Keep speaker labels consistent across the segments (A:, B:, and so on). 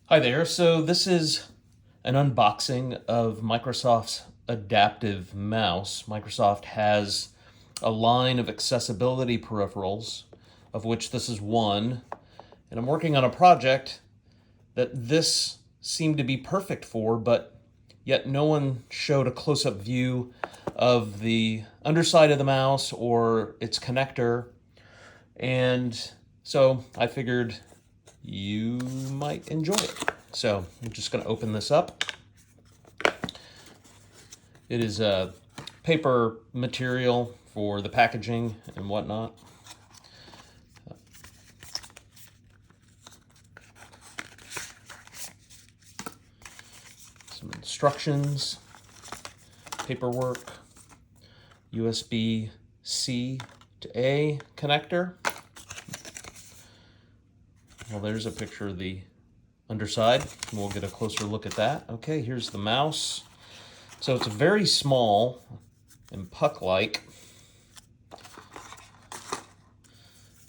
A: Hi there. So this is an unboxing of Microsoft's adaptive mouse. Microsoft has a line of accessibility peripherals, of which this is one, and I'm working on a project that this seemed to be perfect for, but yet no one showed a close-up view of the underside of the mouse or its connector, and so I figured you might enjoy it. So I'm just going to open this up. It is a paper material for the packaging and whatnot. Some instructions, paperwork, USB-C to A connector. Well, there's a picture of the underside. We'll get a closer look at that. Okay, here's the mouse. So it's very small and puck-like.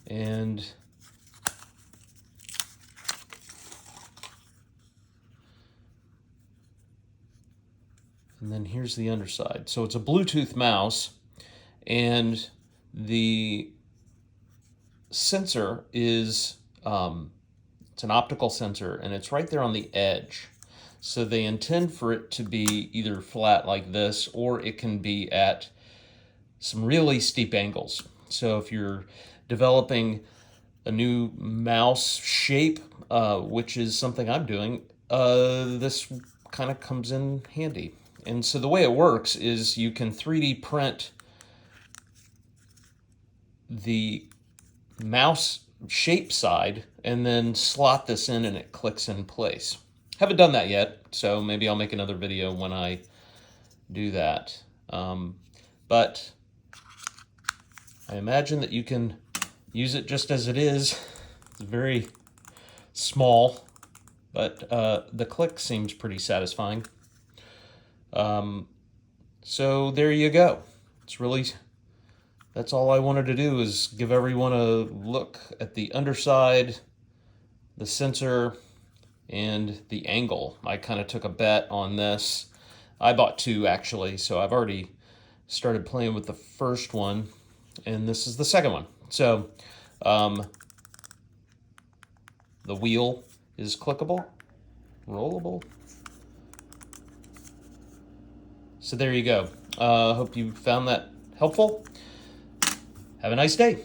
A: And then here's the underside. So it's a Bluetooth mouse, and the sensor is it's an optical sensor, and it's right there on the edge. So they intend for it to be either flat like this, or it can be at some really steep angles. So if you're developing a new mouse shape, which is something I'm doing, this kind of comes in handy. And so the way it works is you can 3D print the mouse shape side and then slot this in and it clicks in place. Haven't done that yet, so maybe I'll make another video when I do that. But I imagine that you can use it just as it is. It's very small, but the click seems pretty satisfying. So there you go. That's all I wanted to do, is give everyone a look at the underside, the sensor, and the angle. I kind of took a bet on this. I bought two actually, so I've already started playing with the first one, and this is the second one. So the wheel is clickable, rollable. So there you go. Hope you found that helpful. Have a nice day.